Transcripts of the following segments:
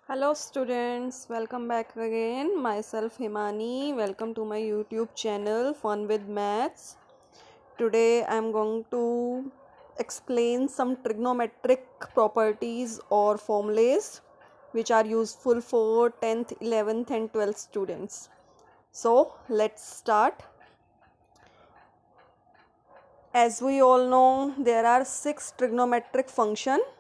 Hello students, welcome back again. Myself Himani. Welcome to my YouTube channel Fun with Maths. Today I am going to explain some trigonometric properties or formulas which are useful for 10th, 11th and 12th students. So let's start. As we all know, there are 6 trigonometric functions: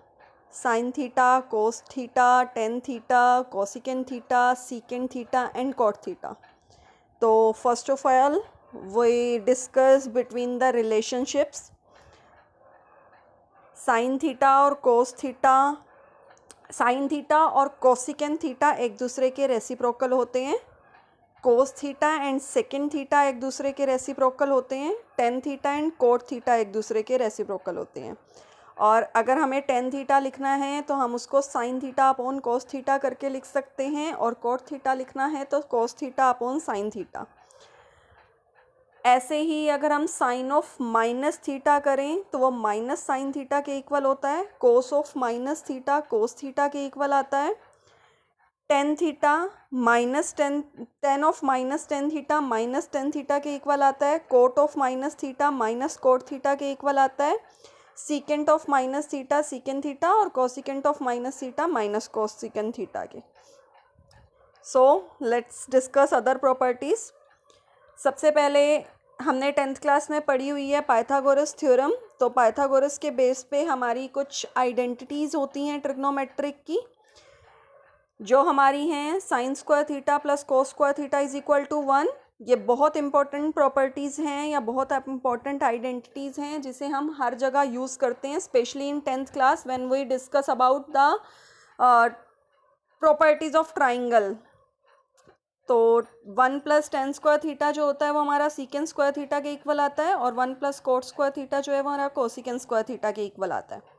sin theta, cos theta, tan theta, cosecant theta, secant theta and cot theta. So first of all, we discuss between the relationships. sin theta और cos theta, sin theta और cosecant theta एक दूसरे के reciprocal होते हैं. cos theta and second theta एक दूसरे के रेसिप्रोकल होते हैं. tan theta and cot theta एक दूसरे के रेसिप्रोकल होते हैं. और अगर हमें tan थीटा लिखना है तो हम उसको sin theta upon cos theta करके लिख सकते हैं, और cot थीटा लिखना है तो cos theta upon sin theta. ऐसे ही अगर हम साइन ऑफ माइनस थीटा करें तो वो माइनस साइन थीटा के इक्वल होता है. Cos of minus theta cos theta के इक्वल आता है. Tan theta minus tan of minus tan theta minus tan theta के इक्वल आता है. Cot of minus theta minus cot theta के इक्वल आता है. Secant of minus theta secant theta और cosecant of minus theta minus cosecant theta के. So let's discuss other properties. सबसे पहले हमने 10th क्लास में पढ़ी हुई है पाइथागोरस थ्योरम. तो पाइथागोरस के बेस पे हमारी कुछ आइडेंटिटीज़ होती हैं ट्रिग्नोमेट्रिक की, जो हमारी हैं sine square theta plus cos square theta is equal to 1. ये बहुत इंपॉर्टेंट प्रॉपर्टीज़ हैं या बहुत इंपॉर्टेंट आइडेंटिटीज़ हैं जिसे हम हर जगह यूज़ करते हैं, specially in 10th class when we discuss about the properties of triangle. तो 1 प्लस टेन स्क्वायर थीटा जो होता है वो हमारा सीकेंड स्क्वायर थीटा के इक्वल आता है, और 1 प्लस कोट स्क्वायर थीटा जो है वो हमारा कोसिकेंड स्क्वायर थीटा के इक्वल आता है.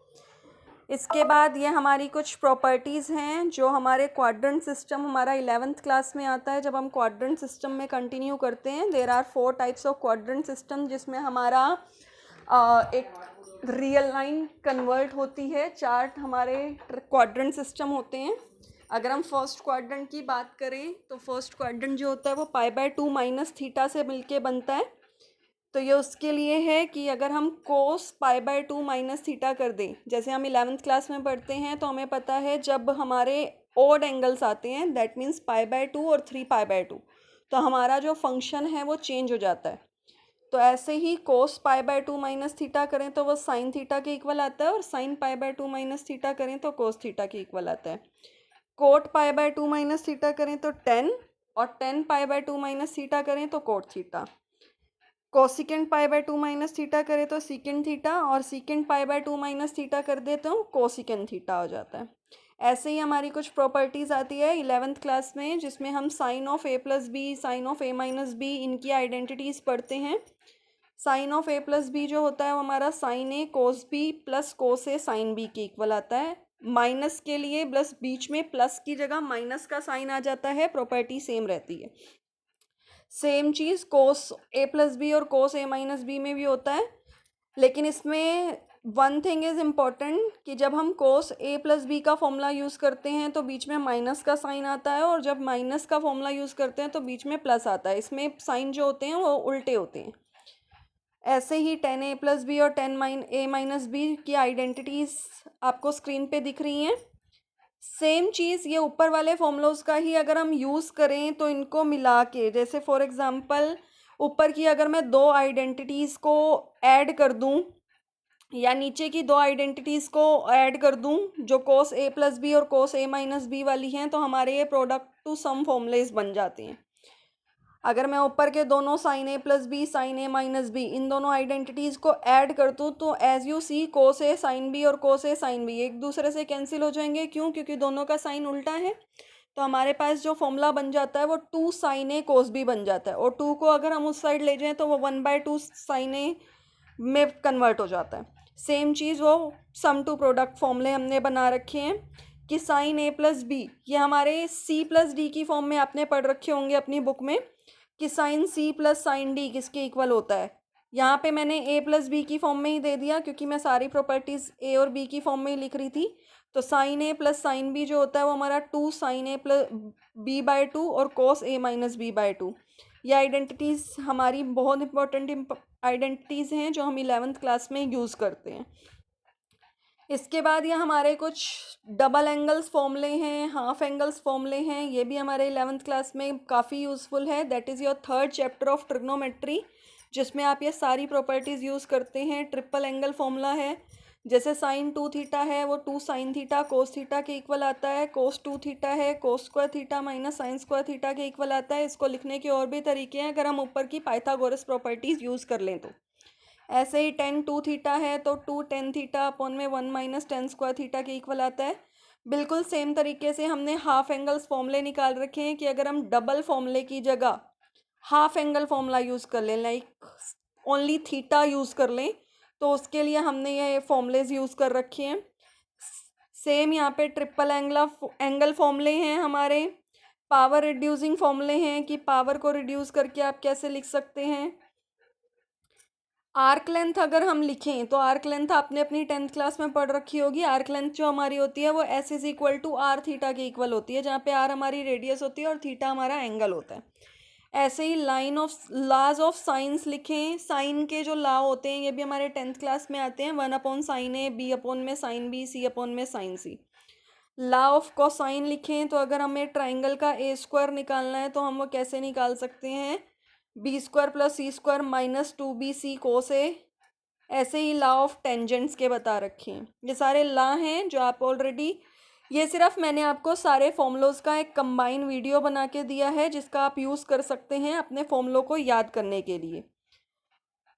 इसके बाद ये हमारी कुछ प्रॉपर्टीज़ हैं जो हमारे क्वाड्रेंट सिस्टम, हमारा 11th क्लास में आता है जब हम क्वाड्रेंट सिस्टम में कंटिन्यू करते हैं. There are 4 types of quadrant system, जिसमें हमारा एक रियल लाइन कन्वर्ट होती है. चार्ट हमारे क्वाड्रेंट सिस्टम होते हैं. अगर हम फर्स्ट क्वाड्रेंट की बात करें तो फर्स्ट क्वाड्रेंट जो होता है वो π/2 माइनस थीटा से मिलके बनता है. तो ये उसके लिए है कि अगर हम कोस π/2 माइनस थीटा कर दें, जैसे हम 11th क्लास में पढ़ते हैं तो हमें पता है जब हमारे ऑड एंगल्स आते हैं दैट मीन्स π/2 और 3π/2, तो हमारा जो फंक्शन है वो चेंज हो जाता है. तो ऐसे ही कोस π/2 माइनस थीटा करें तो वो साइन थीटा के इक्वल आता है, और साइन π/2 माइनस थीटा करें तो कोस थीटा के इक्वल आता है. कोट π/2 माइनस थीटा करें तो 10, और 10 π/2 माइनस थीटा करें तो cot theta. Cosecant π/2 minus theta करें तो सीकेंट थीटा, और सीकेंट π/2 माइनस थीटा कर दे तो कोसिकेंट थीटा हो जाता है. ऐसे ही हमारी कुछ प्रॉपर्टीज़ आती है 11th क्लास में, जिसमें हम sine of A plus B, sine of A minus B, इनकी आइडेंटिटीज़ पढ़ते हैं. Sine of A plus B जो होता है वो हमारा sine A cos B plus cos A sine B के इक्वल आता है. माइनस के लिए प्लस, बीच में प्लस की जगह माइनस का साइन आ जाता है, प्रॉपर्टी सेम रहती है. सेम चीज़ कोस ए प्लस बी और कोस ए माइनस बी में भी होता है, लेकिन इसमें वन थिंग इज़ इम्पॉर्टेंट कि जब हम कोस ए प्लस बी का फॉर्मूला यूज़ करते हैं तो बीच में माइनस का साइन आता है, और जब माइनस का फॉर्मूला यूज़ करते हैं तो बीच में प्लस आता है. इसमें साइन जो होते हैं वो उल्टे होते हैं. ऐसे ही 10a प्लस बी और 10a माइनस बी की आइडेंटिटीज़ आपको स्क्रीन पे दिख रही हैं. सेम चीज़ ये ऊपर वाले फॉर्मूलोज का ही अगर हम यूज़ करें तो इनको मिला के, जैसे फॉर एग्ज़ाम्पल ऊपर की अगर मैं 2 आइडेंटिटीज़ को ऐड कर दूं, या नीचे की 2 आइडेंटिटीज़ को ऐड कर दूं जो कोस ए प्लस बी और कोस ए माइनस बी वाली हैं, तो हमारे ये प्रोडक्ट टू सम फॉर्मूलेज बन जाते हैं. अगर मैं ऊपर के दोनों sine A plus B sine A minus B इन दोनों आइडेंटिटीज़ को ऐड कर दूँ तो as you see cos A sine B और कोस ए साइन बी एक दूसरे से कैंसिल हो जाएंगे. क्यों? क्योंकि दोनों का साइन उल्टा है. तो हमारे पास जो फॉर्मूला बन जाता है वो 2 साइन ए कोस बी बन जाता है, और 2 को अगर हम उस साइड ले जाएं तो वो 1/2 साइन ए में कन्वर्ट हो जाता है. सेम चीज़ वो सम टू प्रोडक्ट फॉर्मूले हमने बना रखे हैं कि साइन ए प्लस बी, ये हमारे सी प्लस डी की फॉर्म में आपने पढ़ रखे होंगे अपनी बुक में कि sine C plus sine D किसके इक्वल होता है. यहाँ पे मैंने ए प्लस बी की फॉर्म में ही दे दिया क्योंकि मैं सारी प्रॉपर्टीज़ ए और बी की फॉर्म में ही लिख रही थी. तो sign A plus sine B जो होता है वो हमारा 2 sign A plus B bye 2 और कोस ए माइनस बी बाय 2। ये आइडेंटिटीज़ हमारी बहुत इंपॉर्टेंट आइडेंटिटीज़ हैं जो हम 11th क्लास में यूज़ करते हैं। इसके बाद ये हमारे कुछ डबल एंगल्स फॉर्मूले हैं, हाफ एंगल्स फॉर्मूले हैं, ये भी हमारे 11th क्लास में काफ़ी यूज़फुल है। That is your third chapter of trigonometry, जिसमें आप ये सारी प्रॉपर्टीज़ यूज़ करते हैं। ट्रिपल एंगल फॉर्मूला है, जैसे साइन 2 थीटा है वो 2 साइन थीटा कोस थीटा के इक्वल आता है, कोस 2 थीटा है कोस square theta minus sign square theta के इक्वल आता है। इसको लिखने के और भी तरीके हैं अगर हम ऊपर की पाइथागोरस प्रॉपर्टीज़ यूज़ कर लें तो। ऐसे ही टेन 2 थीटा है तो 2 टेन थीटा अपॉन में 1 माइनस टेन स्क्वायर थीटा के इक्वल आता है। बिल्कुल सेम तरीके से हमने हाफ एंगल्स फॉर्मूले निकाल रखे हैं कि अगर हम डबल फॉर्मूले की जगह हाफ एंगल फॉर्मूला यूज़ कर लें, लाइक ओनली थीटा यूज़ कर लें, तो उसके लिए हमने ये फॉर्मूलेज यूज़ कर रखे हैं। सेम यहाँ पे ट्रिपल एंगल फॉर्मूले हैं हमारे। पावर रिड्यूसिंग फॉर्मूले हैं कि पावर को रिड्यूस करके आप कैसे लिख सकते हैं। आर्क लेंथ अगर हम लिखें तो आर्क लेंथ आपने अपनी 10th क्लास में पढ़ रखी होगी। आर्क लेंथ जो हमारी होती है वो S is equal to R theta के इक्वल होती है, जहाँ पे आर हमारी रेडियस होती है और थीटा हमारा एंगल होता है। ऐसे ही लाज ऑफ साइंस लिखें। साइन के जो लॉ होते हैं ये भी हमारे 10th क्लास में आते हैं। 1 upon sine A, B upon में साइन बी, सी अपॉन में sine C. Law of cosine लिखें तो अगर हमें ट्राइंगल का ए स्क्वायर निकालना है तो हम वो कैसे निकाल सकते हैं, बी स्क्वायर प्लस सी स्क्वायर माइनस 2bc कोस ए। ऐसे ही लॉ ऑफ टेंजेंट्स के बता रखे हैं। ये सारे लॉ हैं जो आप ऑलरेडी, ये सिर्फ मैंने आपको सारे फॉर्मूलोज़ का एक कंबाइन वीडियो बना के दिया है जिसका आप यूज़ कर सकते हैं अपने फॉर्मूलों को याद करने के लिए।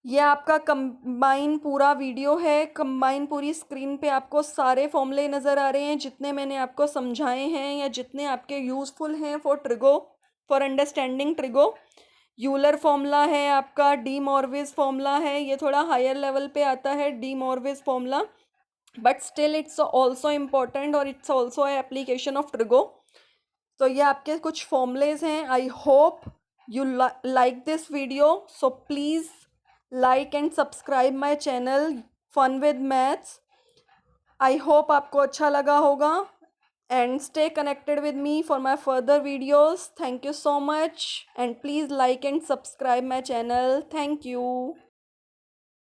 ये आपका कंबाइन पूरा वीडियो है। कंबाइन पूरी स्क्रीन पे आपको सारे फॉर्मूले नज़र आ रहे हैं जितने मैंने आपको समझाए हैं या जितने आपके यूज़फुल हैं for understanding trigo. Euler formula है आपका, डी मॉर्विस फॉर्मूला है, ये थोड़ा हायर लेवल पे आता है De Moivre's formula, but still it's also important और it's also application of trigo. तो ये आपके कुछ फॉर्मूलेज हैं। I hope you like this video, so please like and subscribe my channel fun with maths. I hope आपको अच्छा लगा होगा and stay connected with me for my further videos. Thank you so much and please like and subscribe my channel. Thank you.